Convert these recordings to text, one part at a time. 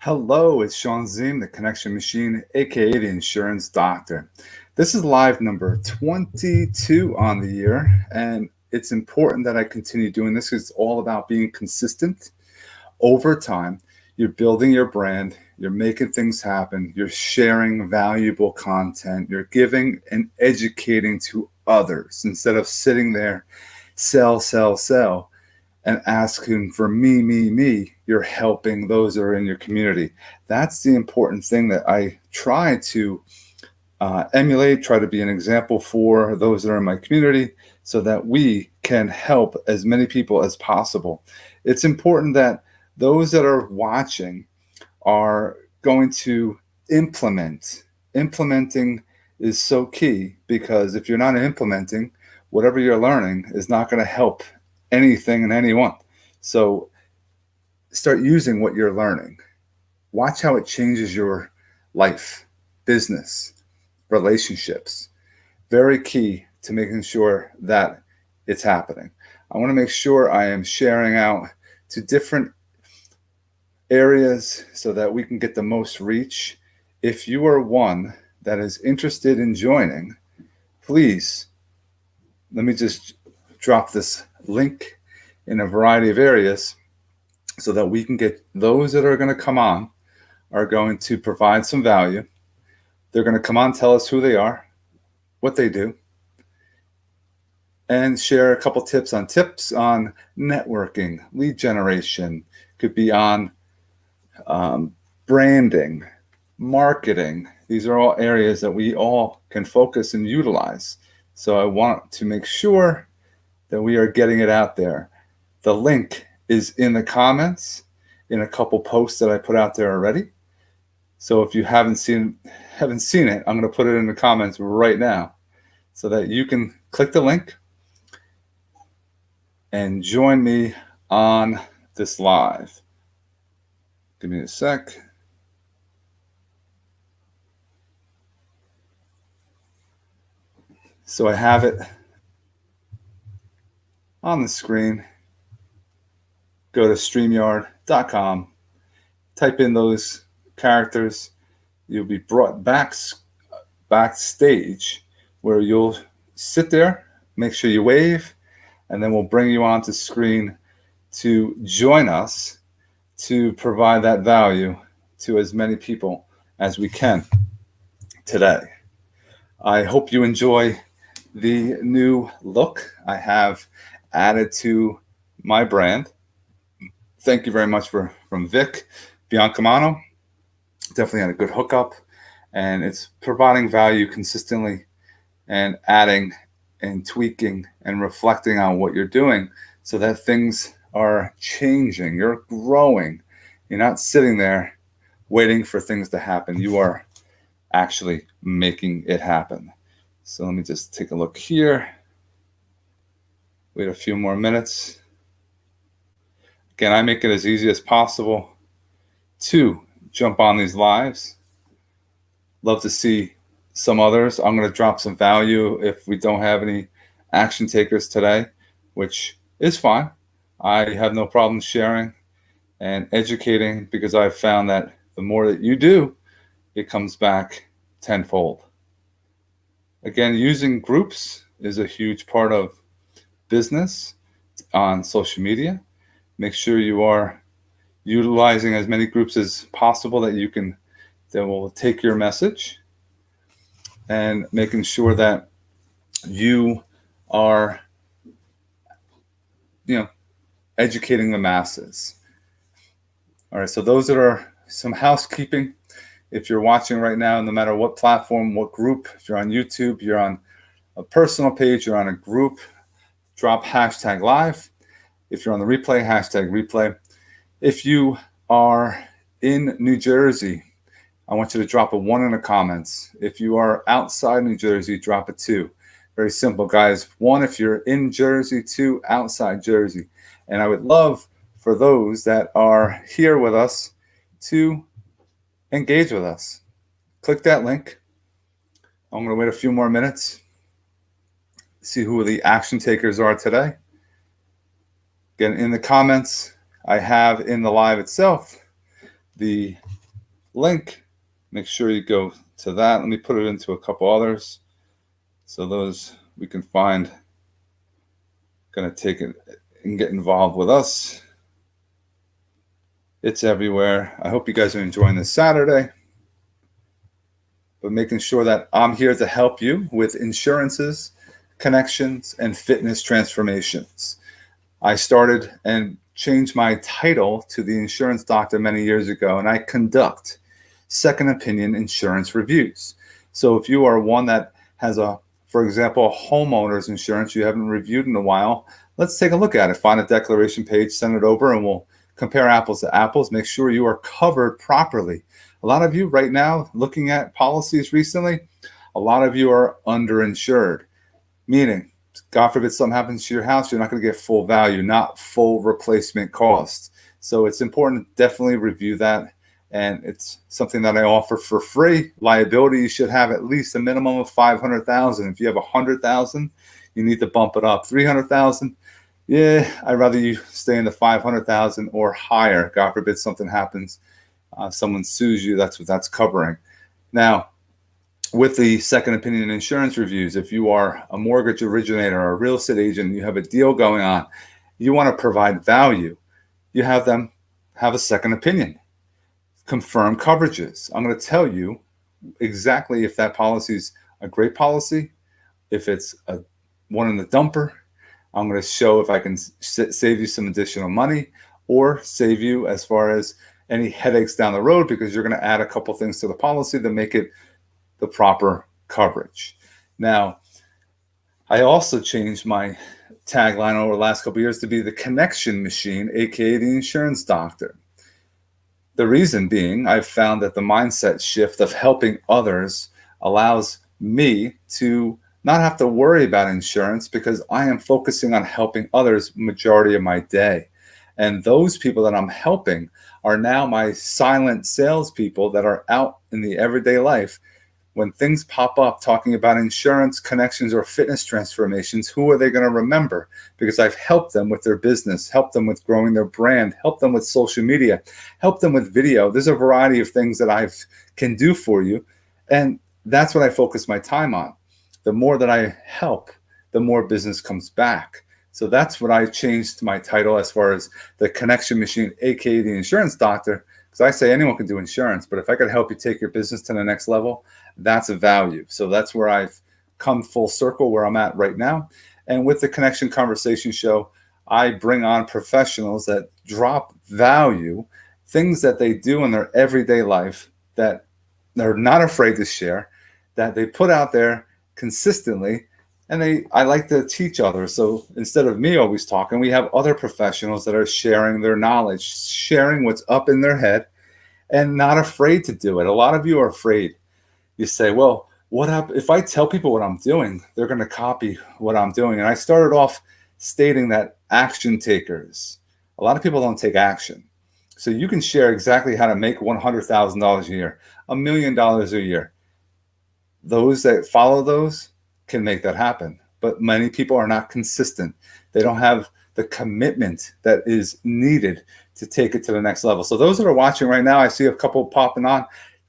Hello, it's Sean Zim, the Connection Machine, aka the Insurance Doctor. This is live number 22 on the year, and it's important that I continue doing this because it's all about being consistent over time. You're building your brand, you're making things happen, you're sharing valuable content, you're giving and educating to others instead of sitting there, sell, sell, sell and asking for me, you're helping those that are in your community. That's the important thing that I try to emulate, try to be an example for those that are in my community so that we can help as many people as possible. It's important that those that are watching are going to implement. Implementing is so key because if you're not implementing, whatever you're learning is not going to help anything and anyone. So start using what you're learning. Watch how it changes your life, business, relationships. Very key to making sure that it's happening. I want to make sure I am sharing out to different areas so that we can get the most reach. If you are one that is interested in joining, please let me just drop this link in a variety of areas so that we can get those that are going to come on are going to provide some value. They're going to come on, tell us who they are, what they do, and share a couple tips on networking, lead generation. Could be on branding, marketing. These are all areas that we all can focus and utilize. So I want to make sure that we are getting it out there. The link is in the comments in a couple posts that I put out there already. So if you haven't seen it, I'm going to put it in the comments right now so that you can click the link and join me on this live. Give me a sec. So I have it on the screen. Go to StreamYard.com, type in those characters. You'll be brought backstage where you'll sit there, make sure you wave, and then we'll bring you onto screen to join us to provide that value to as many people as we can today. I hope you enjoy the new look I have added to my brand. Thank you very much from Vic Biancamano. Definitely had a good hookup, and it's providing value consistently and adding and tweaking and reflecting on what you're doing so that things are changing. You're growing. You're not sitting there waiting for things to happen. You are actually making it happen. So let me just take a look here. Wait a few more minutes. Again, I make it as easy as possible to jump on these lives. Love to see some others. I'm going to drop some value if we don't have any action takers today, which is fine. I have no problem sharing and educating because I've found that the more that you do, it comes back tenfold. Again, using groups is a huge part of business on social media. Make sure you are utilizing as many groups as possible that will take your message, and making sure that you are, educating the masses. All right, so those that are some housekeeping. If you're watching right now, no matter what platform, what group, if you're on YouTube, you're on a personal page, you're on a group, drop hashtag live. If you're on the replay, hashtag replay. If you are in New Jersey, I want you to drop a 1 in the comments. If you are outside New Jersey, drop a 2. Very simple, guys. 1 if you're in Jersey, 2 outside Jersey. And I would love for those that are here with us to engage with us. Click that link. I'm going to wait a few more minutes, see who the action takers are today. Again, in the comments, I have in the live itself the link. Make sure you go to that. Let me put it into a couple others. So those we can find going to take it and get involved with us. It's everywhere. I hope you guys are enjoying this Saturday. But making sure that I'm here to help you with insurances, connections, and fitness transformations. I started and changed my title to the insurance doctor many years ago, and I conduct second opinion insurance reviews. So if you are one that has for example, a homeowner's insurance you haven't reviewed in a while, let's take a look at it. Find a declaration page, send it over, and we'll compare apples to apples. Make sure you are covered properly. A lot of you right now looking at policies recently, a lot of you are underinsured, meaning, God forbid something happens to your house, you're not going to get full value, not full replacement cost. So it's important to definitely review that. And it's something that I offer for free. Liability, you should have at least a minimum of 500,000. If you have 100,000, you need to bump it up. 300,000, yeah, I'd rather you stay in the 500,000 or higher. God forbid something happens, someone sues you. That's what that's covering. Now, with the second opinion insurance reviews, if you are a mortgage originator or a real estate agent, you have a deal going on, you want to provide value, you have them have a second opinion, confirm coverages. I'm going to tell you exactly if that policy is a great policy, if it's one in the dumper. I'm going to show if I can save you some additional money or save you as far as any headaches down the road, because you're going to add a couple things to the policy to make it the proper coverage. Now, I also changed my tagline over the last couple of years to be the connection machine, aka the insurance doctor. The reason being, I've found that the mindset shift of helping others allows me to not have to worry about insurance, because I am focusing on helping others majority of my day. And those people that I'm helping are now my silent salespeople that are out in the everyday life. When things pop up talking about insurance, connections, or fitness transformations, who are they going to remember? Because I've helped them with their business, helped them with growing their brand, helped them with social media, helped them with video. There's a variety of things that I can do for you. And that's what I focus my time on. The more that I help, the more business comes back. So that's what I changed my title as far as the connection machine, aka the insurance doctor. Because I say anyone can do insurance, but if I could help you take your business to the next level, that's a value. So that's where I've come full circle, where I'm at right now. And with the Connection Conversation Show, I bring on professionals that drop value, things that they do in their everyday life that they're not afraid to share, that they put out there consistently. And I like to teach others. So instead of me always talking, we have other professionals that are sharing their knowledge, sharing what's up in their head, and not afraid to do it. A lot of you are afraid. You say, well, what happens if I tell people what I'm doing? They're going to copy what I'm doing. And I started off stating that action takers, a lot of people don't take action. So you can share exactly how to make $100,000 a year, $1 million a year. Those that follow those can make that happen. But many people are not consistent. They don't have the commitment that is needed to take it to the next level. So those that are watching right now, I see a couple popping on.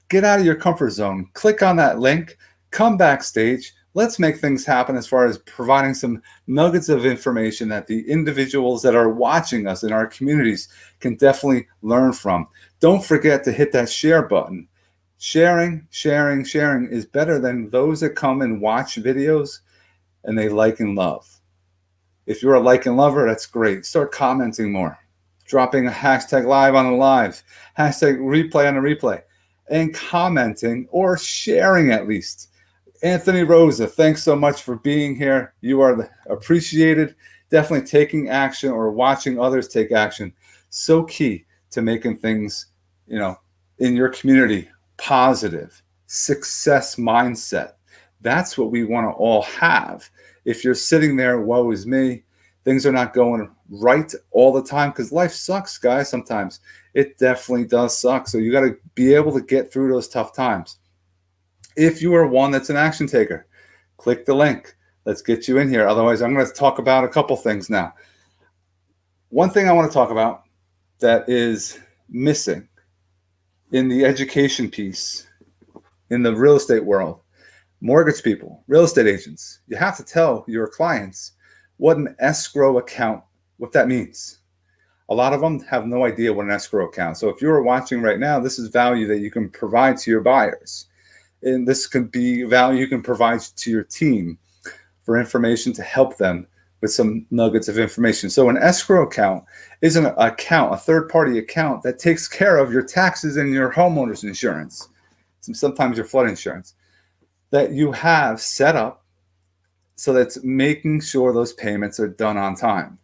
Get out of your comfort zone. Click on that link. Come backstage. Let's make things happen as far as providing some nuggets of information that the individuals that are watching us in our communities can definitely learn from. Don't forget to hit that share button. Sharing is better than those that come and watch videos and they like and love. If you're a like and lover, that's great. Start commenting more. Dropping a hashtag live on the live, hashtag replay on the replay, and commenting or sharing at least. Anthony Rosa, thanks so much for being here. You are appreciated. Definitely taking action or watching others take action. So key to making things, in your community positive, success mindset. That's what we want to all have. If you're sitting there, woe is me, things are not going right all the time, because life sucks, guys. Sometimes it definitely does suck. So you got to be able to get through those tough times. If you are one that's an action taker, click the link. Let's get you in here. Otherwise, I'm going to talk about a couple things now. One thing I want to talk about that is missing in the education piece, in the real estate world, mortgage people, real estate agents, you have to tell your clients what an escrow account, what that means. A lot of them have no idea what an escrow account. So if you're watching right now, this is value that you can provide to your buyers. And this could be value you can provide to your team for information to help them with some nuggets of information. So an escrow account is an account, a third-party account that takes care of your taxes and your homeowner's insurance, sometimes your flood insurance, that you have set up so that's making sure those payments are done on time.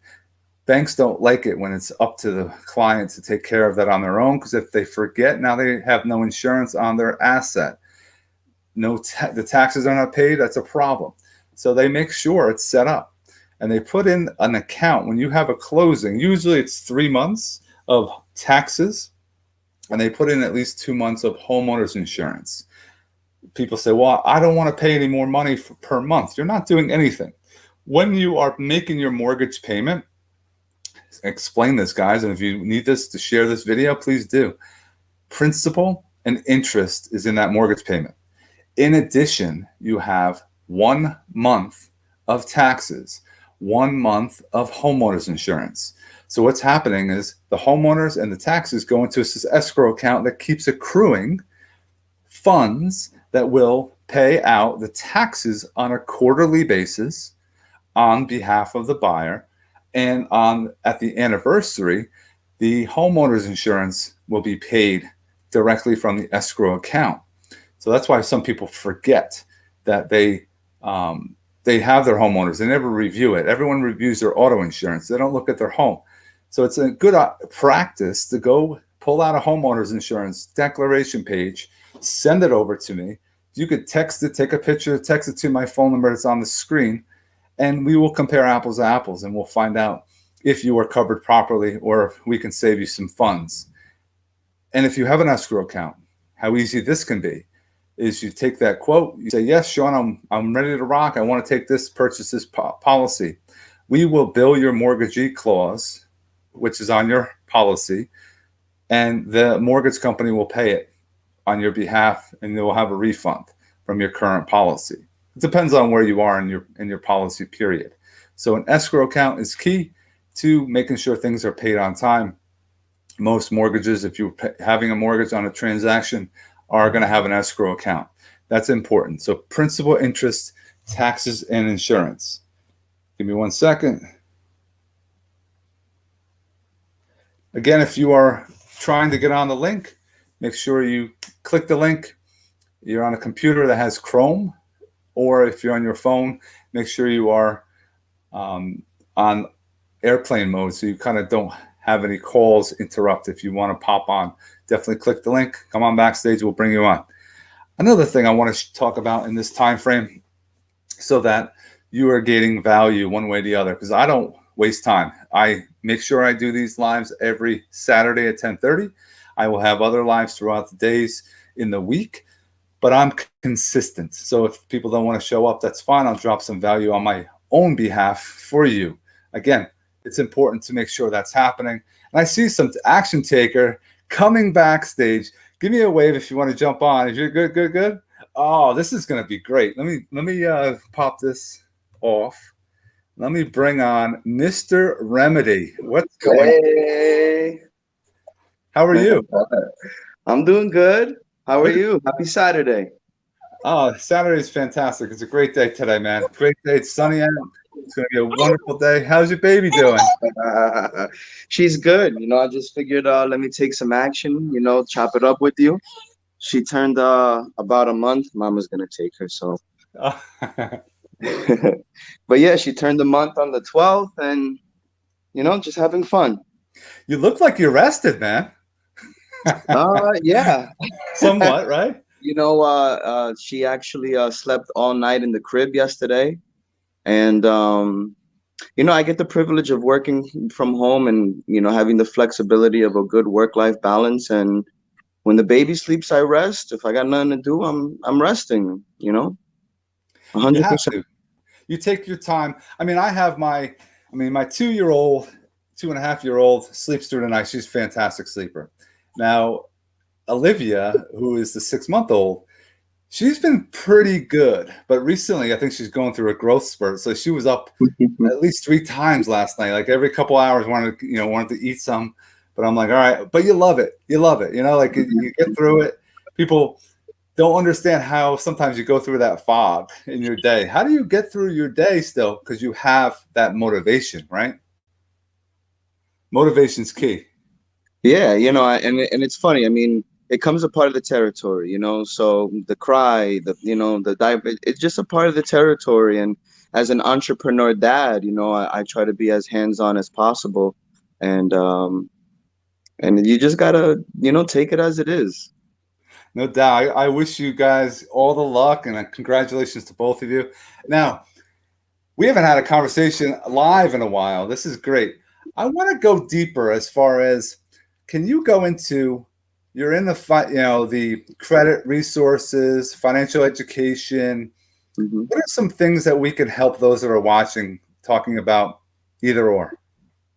Banks don't like it when it's up to the client to take care of that on their own, because if they forget, now they have no insurance on their asset. The taxes are not paid, that's a problem. So they make sure it's set up, and they put in an account. When you have a closing, usually it's 3 months of taxes, and they put in at least 2 months of homeowners insurance. People say, well, I don't want to pay any more money per month. You're not doing anything. When you are making your mortgage payment, explain this, guys, and if you need this to share this video, please do. Principal and interest is in that mortgage payment. In addition, you have 1 month of taxes, 1 month of homeowners insurance. So what's happening is the homeowners and the taxes go into this escrow account that keeps accruing funds that will pay out the taxes on a quarterly basis on behalf of the buyer. And at the anniversary, the homeowner's insurance will be paid directly from the escrow account. So that's why some people forget that they have their homeowners. They never review it. Everyone reviews their auto insurance. They don't look at their home. So it's a good practice to go pull out a homeowner's insurance declaration page, send it over to me. You could text it, take a picture, text it to my phone number that's on the screen, and we will compare apples to apples, and we'll find out if you are covered properly or if we can save you some funds. And if you have an escrow account, how easy this can be is you take that quote, you say, yes, Sean, I'm ready to rock. I want to take this, purchase this policy. We will bill your mortgagee clause, which is on your policy, and the mortgage company will pay it on your behalf, and they will have a refund from your current policy. It depends on where you are in your policy period. So an escrow account is key to making sure things are paid on time. Most mortgages, if you're having a mortgage on a transaction, are going to have an escrow account. That's important. So principal, interest, taxes, and insurance. Give me 1 second. Again, if you are trying to get on the link, make sure you click the link. You're on a computer that has Chrome, or if you're on your phone, make sure you are on airplane mode so you kind of don't have any calls interrupt. If you want to pop on, definitely click the link. Come on backstage, we'll bring you on. Another thing I want to talk about in this time frame, so that you are getting value one way or the other, because I don't waste time. I make sure I do these lives every Saturday at 10:30. I will have other lives throughout the days in the week, but I'm consistent. So if people don't want to show up, that's fine. I'll drop some value on my own behalf for you. Again, it's important to make sure that's happening. And I see some action taker coming backstage. Give me a wave if you want to jump on. If you're good. Oh, this is going to be great. Let me pop this off. Let me bring on Mr. Remedy. What's going on? Hey. How are you? I'm doing good. How are you? Happy Saturday. Oh, Saturday is fantastic. It's a great day today, man. Great day. It's sunny out. It's going to be a wonderful day. How's your baby doing? She's good. I just figured let me take some action, chop it up with you. She turned about a month. Mama's gonna take her, so but yeah, she turned a month on the 12th, and just having fun. You look like you're rested, man. Yeah. Somewhat, right? She actually slept all night in the crib yesterday. And, I get the privilege of working from home and, having the flexibility of a good work-life balance. And when the baby sleeps, I rest. If I got nothing to do, I'm resting, You have 100%. to. You take your time. I mean, my 2-year-old, 2.5-year-old sleeps through the night. She's a fantastic sleeper. Now, Olivia, who is the 6 month old, she's been pretty good, but recently I think she's going through a growth spurt. So she was up at least 3 times last night. Like every couple hours, wanted to eat some. But I'm like, all right, but you love it. You love it. Like you get through it. People don't understand how sometimes you go through that fog in your day. How do you get through your day still? Because you have that motivation, right? Motivation's key. Yeah, and it's funny. I mean, it comes a part of the territory, So the cry, the dive, it's just a part of the territory. And as an entrepreneur dad, I try to be as hands-on as possible, and you just gotta, take it as it is. No doubt. I wish you guys all the luck and congratulations to both of you. Now, we haven't had a conversation live in a while. This is great. I want to go deeper as far as can you go into you're in the credit resources, financial education. Hmm. What are some things that we can help those that are watching talking about either or?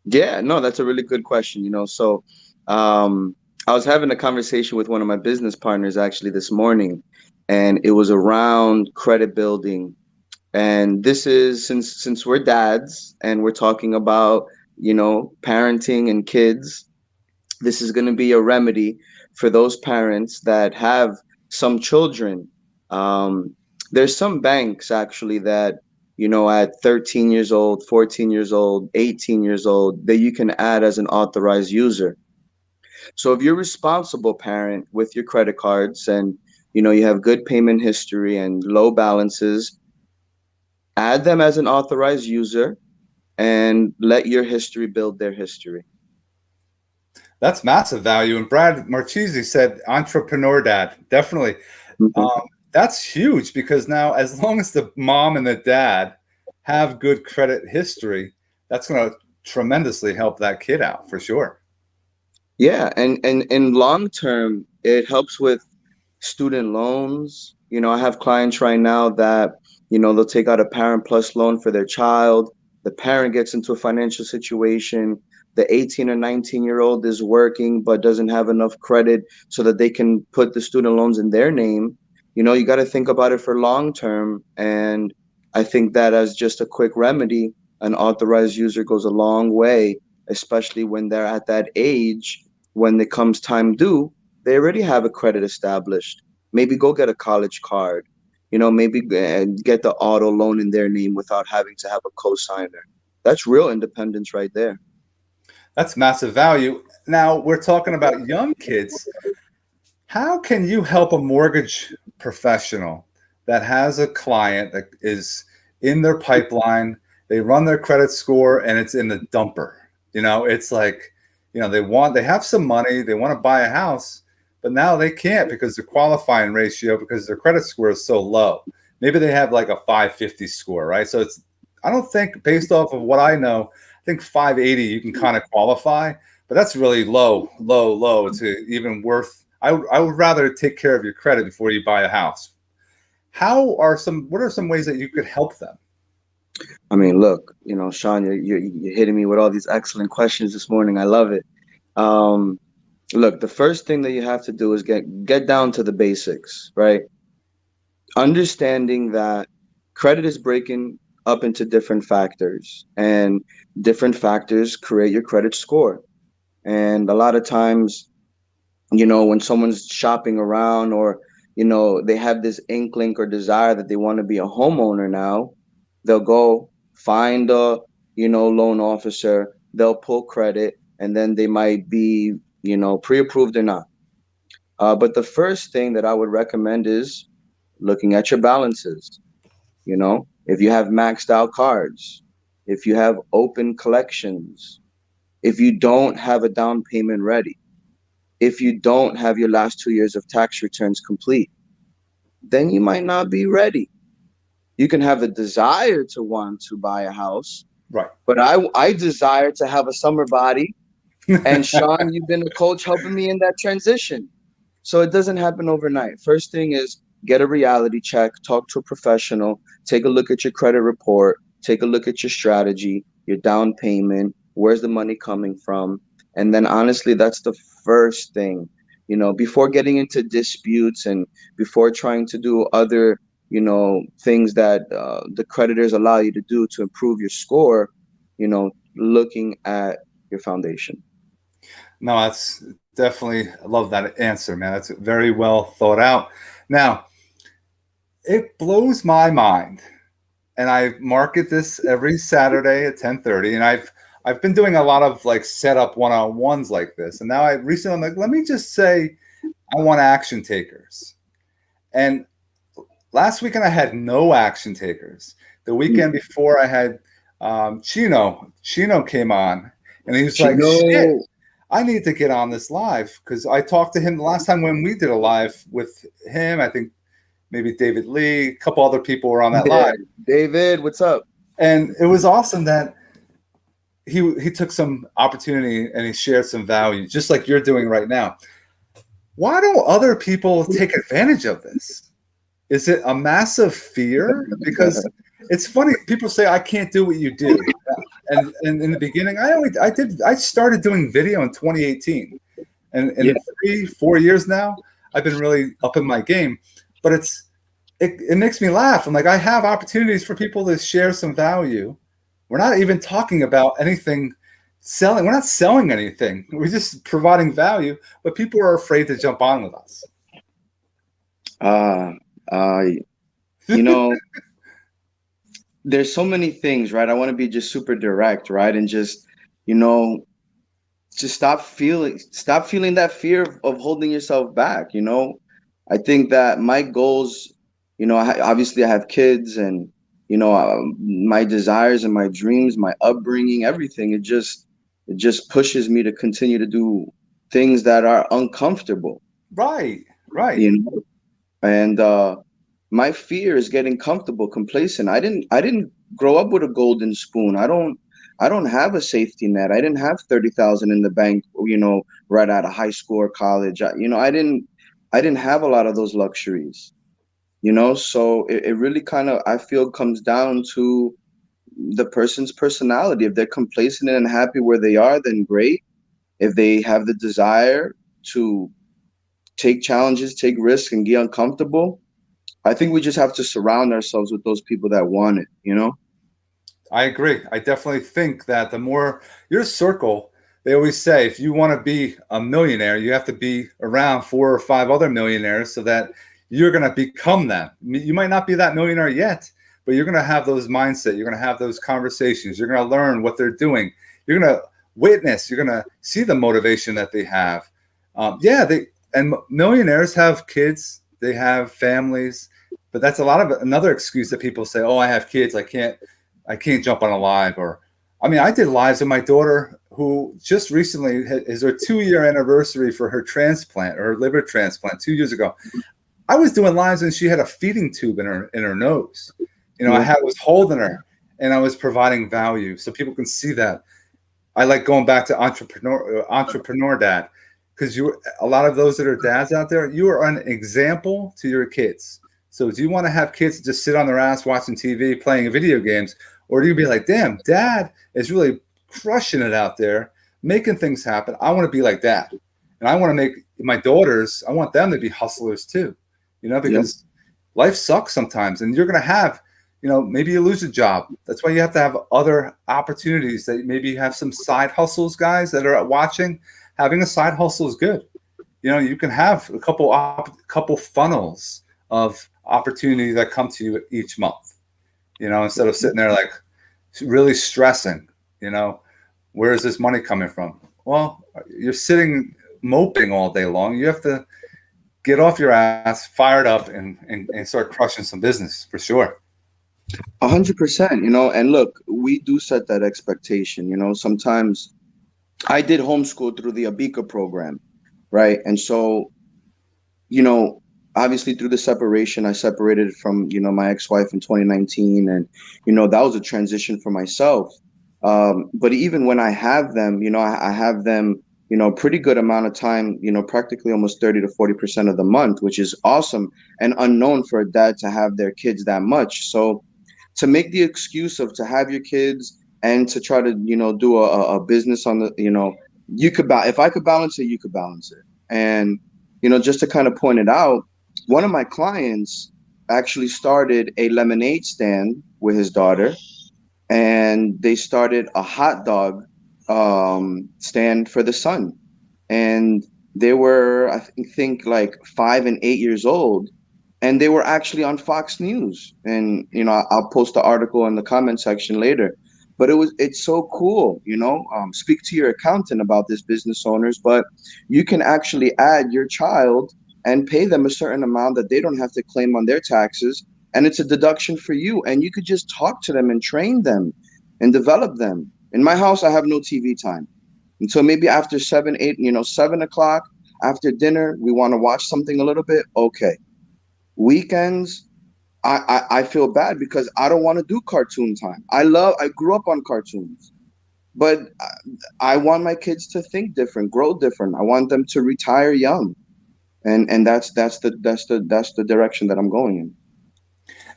Yeah, no, that's a really good question. So, um, I was having a conversation with one of my business partners actually this morning, and it was around credit building. And this is since we're dads and we're talking about, parenting and kids, this is going to be a remedy for those parents that have some children. Um, there's some banks actually that, at 13 years old, 14 years old, 18 years old, that you can add as an authorized user. So if you're responsible parent with your credit cards and, you have good payment history and low balances, add them as an authorized user and let your history build their history. That's massive value. And Brad Marchese said, entrepreneur dad. Definitely. Mhm. Um, that's huge because now, as long as the mom and the dad have good credit history, that's going to tremendously help that kid out for sure. Yeah, and in long term, it helps with student loans. I have clients right now that, they'll take out a Parent Plus loan for their child. The parent gets into a financial situation. The 18 or 19-year-old is working but doesn't have enough credit so that they can put the student loans in their name. You got to think about it for long term. And I think that as just a quick remedy, an authorized user goes a long way, especially when they're at that age when it comes time due, they already have a credit established. Maybe go get a college card. Maybe get the auto loan in their name without having to have a cosigner. That's real independence right there. That's massive value. Now, we're talking about young kids. How can you help a mortgage professional that has a client that is in their pipeline? They run their credit score and it's in the dumper. It's like, they have some money, they want to buy a house, but now they can't because the qualifying ratio, because their credit score is so low. Maybe they have like a 550 score, right? So I don't think based off of what I know, I think 580 you can kind of qualify, but that's really low, low, low to even worth. I would rather take care of your credit before you buy a house. What are some ways that you could help them? I mean, look, Sean, you're hitting me with all these excellent questions this morning. I love it. Um, Look, the first thing that you have to do is get down to the basics, right? Understanding that credit is breaking up into different factors, and different factors create your credit score. And a lot of times, when someone's shopping around or, they have this inkling or desire that they want to be a homeowner now, they'll go find a, loan officer, they'll pull credit, and then they might be, pre-approved or not. But the first thing that I would recommend is looking at your balances. If you have maxed out cards, if you have open collections, if you don't have a down payment ready, if you don't have your last 2 years of tax returns complete, then you might not be ready. You can have the desire to want to buy a house, Right. but I desire to have a summer body. And Sean, you've been a coach helping me in that transition. So it doesn't happen overnight. First thing is get a reality check, talk to a professional, take a look at your credit report, take a look at your strategy, your down payment, where's the money coming from? And then honestly, that's the first thing. before getting into disputes and before trying to do other, things that the creditors allow you to do to improve your score, looking at your foundation. No, that's definitely, I love that answer, man. That's very well thought out. Now, it blows my mind, and I market this every Saturday at 10:30, and I've been doing a lot of like setup one-on-ones like this. And now I recently I'm like, let me just say I want action takers. And last weekend I had no action takers. The weekend before I had Chino. Chino came on, and he was like, "Shit, Chino. I need to get on this live," because I talked to him the last time when we did a live with him. I think maybe David Lee, a couple other people were on that Yeah, live, David, what's up? and it was awesome that he took some opportunity and he shared some value, just like you're doing right now. Why don't other people take advantage of this? Is it a massive fear? Because it's funny, people say I can't do what you do, and in the beginning, I started doing video in 2018, and Yeah. in 3 4 years now, I've been really up in my game. But it makes me laugh. I'm like, I have opportunities for people to share some value. We're not even talking about anything selling. We're not selling anything. We're just providing value, but people are afraid to jump on with us. Uh, uh, you know, there's so many things, right? I want to be just super direct, right? And just, you know, just stop feeling that fear of holding yourself back. I think that my goals, obviously I have kids, and my desires and my dreams, my upbringing, everything, it just pushes me to continue to do things that are uncomfortable, Right, right. you know and my fear is getting comfortable, complacent. I didn't grow up with a golden spoon. I don't have a safety net. I didn't have 30,000 in the bank, right out of high school or college. I didn't have a lot of those luxuries. So it really kind of, I feel, comes down to the person's personality. If they're complacent and happy where they are, then great. If they have the desire to take challenges, take risks, and get uncomfortable, I think we just have to surround ourselves with those people that want it. I agree. I definitely think that the more your circle, they always say if you want to be a millionaire, you have to be around 4 or 5 other millionaires so that you're going to become them. You might not be that millionaire yet, but you're going to have those mindset. You're going to have those conversations. You're going to learn what they're doing. You're going to witness. You're going to see the motivation that they have. Yeah, and millionaires have kids. They have families, but that's a lot of another excuse that people say. Oh, I have kids. I can't jump on a live. Or I mean, I did lives with my daughter who just recently is her 2 year anniversary for her transplant, or her liver transplant 2 years ago. I was doing lives and she had a feeding tube in her nose. Yeah. I was holding her and I was providing value so people can see that. I like going back to entrepreneur dad, because a lot of those that are dads out there, you are an example to your kids. So do you want to have kids just sit on their ass watching TV, playing video games, or do you be like, damn, dad is really crushing it out there, making things happen. I want to be like that, and I want to make my daughters. I want them to be hustlers too, Yep. because life sucks sometimes, and you're gonna have maybe you lose a job. That's why you have to have other opportunities. That maybe you have some side hustles, guys that are watching. Having a side hustle is good. You can have a couple funnels of opportunities that come to you each month. Instead of sitting there like really stressing. Where is this money coming from? Well, you're sitting moping all day long. You have to get off your ass, fire it up, and start crushing some business for sure. 100%. And look, we do set that expectation. Sometimes I did homeschool through the Abika program, right? And so, you know, obviously through the separation, I separated from, my ex-wife in 2019. And, that was a transition for myself. But even when I have them, I have them, pretty good amount of time, practically almost 30 to 40% of the month, which is awesome and unknown for a dad to have their kids that much. So to make the excuse of to have your kids and to try to, do a business on the, if I could balance it, you could balance it. And Just to kind of point it out, one of my clients actually started a lemonade stand with his daughter, and they started a hot dog stand for the son. And they were, I think, like 5 and 8 years old, and they were actually on Fox News. And I'll post the article in the comment section later. But it's so cool. Speak to your accountant about this, business owners. But you can actually add your child and pay them a certain amount that they don't have to claim on their taxes, and it's a deduction for you. And you could just talk to them and train them and develop them. In my house, I have no TV time. And so maybe after 7, 8, 7 o'clock after dinner, we want to watch something a little bit. Okay. Weekends, I feel bad because I don't want to do cartoon time. I grew up on cartoons, but I want my kids to think different, grow different. I want them to retire young. And that's the direction that I'm going in.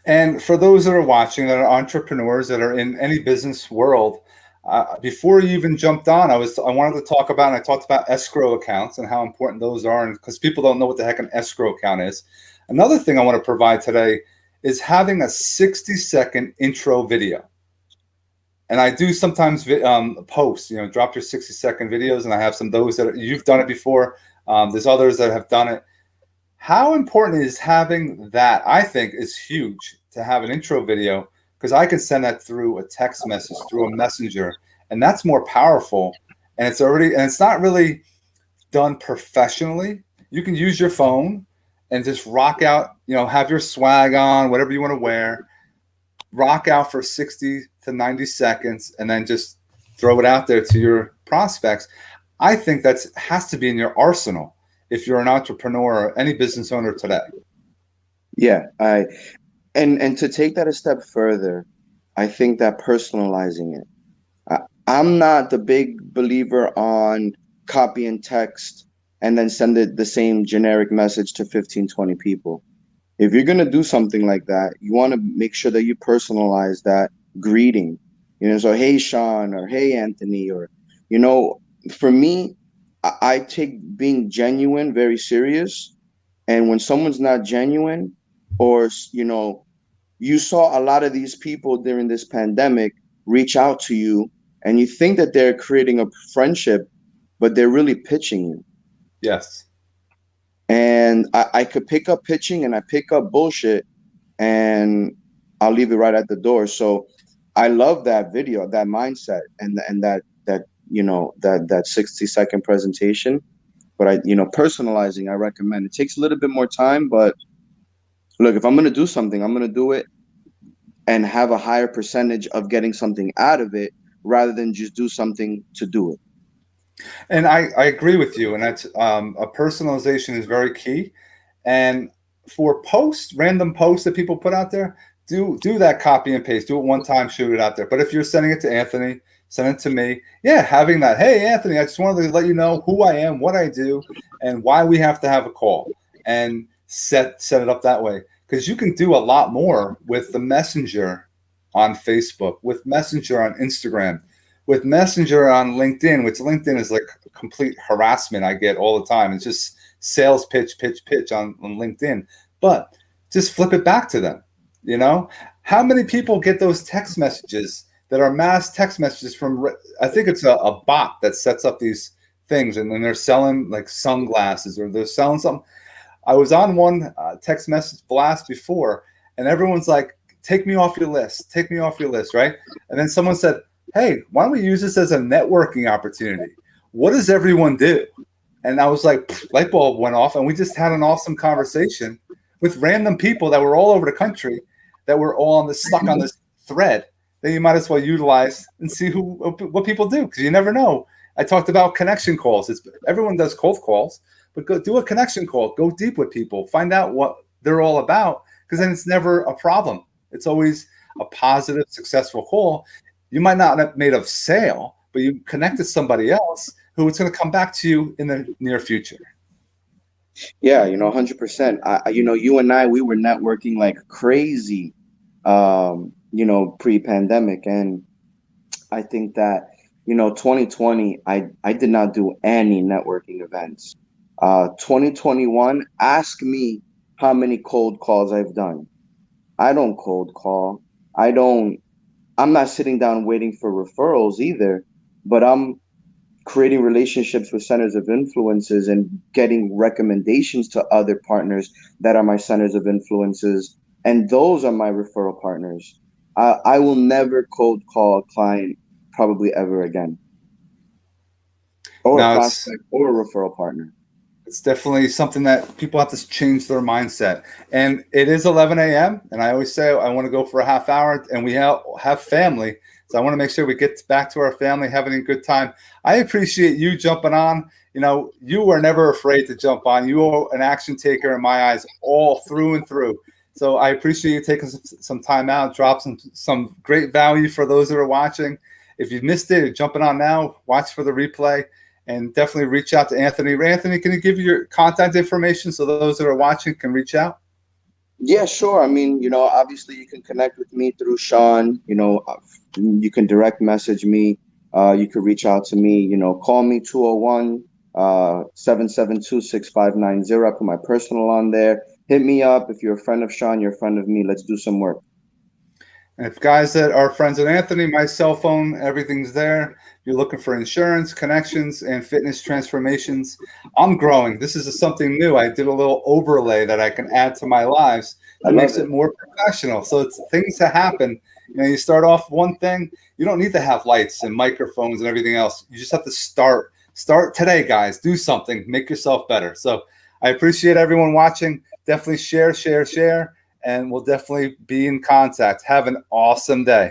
And for those that are watching, that are entrepreneurs, that are in any business world, before you even jumped on, I wanted to talk about, and I talked about escrow accounts and how important those are, and because people don't know what the heck an escrow account is. Another thing I want to provide today is having a 60-second intro video. And I do sometimes post, drop your 60-second videos, and I have some of those that you've done it before. There's others that have done it. How important is having that? I think is huge to have an intro video, because I can send that through a text message, through a messenger, and that's more powerful. And it's not really done professionally. You can use your phone and just rock out, have your swag on, whatever you want to wear, rock out for 60 to 90 seconds, and then just throw it out there to your prospects. I think that has to be in your arsenal if you're an entrepreneur or any business owner today. Yeah, and to take that a step further, I think that personalizing it. I, I'm not the big believer on copy and text and then send it the same generic message to 15, 20 people. If you're going to do something like that, you want to make sure that you personalize that greeting. So hey Sean, or hey Anthony, or you know, for me, I take being genuine very serious. And when someone's not genuine, or you saw a lot of these people during this pandemic reach out to you, and you think that they're creating a friendship, but they're really pitching you. Yes. And I could pick up pitching, and I pick up bullshit, and I'll leave it right at the door. So I love that video, that mindset, and that 60-second presentation. But personalizing, I recommend. It takes a little bit more time, but look, if I'm gonna do something, I'm gonna do it and have a higher percentage of getting something out of it, rather than just do something to do it. And I agree with you. And that's a personalization is very key. And for posts, random posts that people put out there, do that copy and paste. Do it one time, shoot it out there. But if you're sending it to Anthony, send it to me. Yeah, having that. Hey, Anthony, I just wanted to let you know who I am, what I do, and why we have to have a call, and set it up that way. Because you can do a lot more with the messenger on Facebook, with messenger on Instagram, with Messenger on LinkedIn, which LinkedIn is like complete harassment I get all the time. It's just sales pitch, pitch, pitch on LinkedIn. But just flip it back to them. You know, how many people get those text messages that are mass text messages from, I think it's a bot that sets up these things, and then they're selling like sunglasses, or they're selling something. I was on one text message blast before, and everyone's like, take me off your list, take me off your list, right? And then someone said, hey, why don't we use this as a networking opportunity? What does everyone do? And I was like, light bulb went off, and we just had an awesome conversation with random people that were all over the country, that were all stuck on this thread that you might as well utilize and see what people do, because you never know. I talked about connection calls. Everyone does cold calls, but go do a connection call. Go deep with people. Find out what they're all about, because then it's never a problem. It's always a positive, successful call. You might not have made a sale, but you connected somebody else who is going to come back to you in the near future. Yeah, 100%. You and I, we were networking like crazy, pre-pandemic. And I think that, 2020, I did not do any networking events. 2021, ask me how many cold calls I've done. I don't cold call. I don't, I'm not sitting down waiting for referrals either, but I'm creating relationships with centers of influences and getting recommendations to other partners that are my centers of influences. And those are my referral partners. I will never cold call a client probably ever again, or a Now it's prospect or a referral partner. it's definitely something that people have to change their mindset. And it is 11 a.m. And I always say I want to go for a half hour, and we have family. So I want to make sure we get back to our family, having a good time. I appreciate you jumping on. You know, you were never afraid to jump on. You are an action taker in my eyes, all through and through. So I appreciate you taking some time out, drop some great value for those that are watching. If you missed it, you're jumping on now, watch for the replay, and definitely reach out to Anthony. Anthony, can you give your contact information so those that are watching can reach out? Yeah, sure. I mean, obviously you can connect with me through Sean. You can direct message me. You could reach out to me. Call me 201 772 6590. I put my personal on there. Hit me up. If you're a friend of Sean, you're a friend of me. Let's do some work. And if guys that are friends with Anthony, my cell phone, everything's there. If you're looking for insurance, connections, and fitness transformations, I'm growing. This is something new. I did a little overlay that I can add to my lives I that love makes it. it more professional. So it's things that happen. You start off one thing. You don't need to have lights and microphones and everything else. You just have to start. Start today, guys. Do something. Make yourself better. So I appreciate everyone watching. Definitely share, and we'll definitely be in contact. Have an awesome day.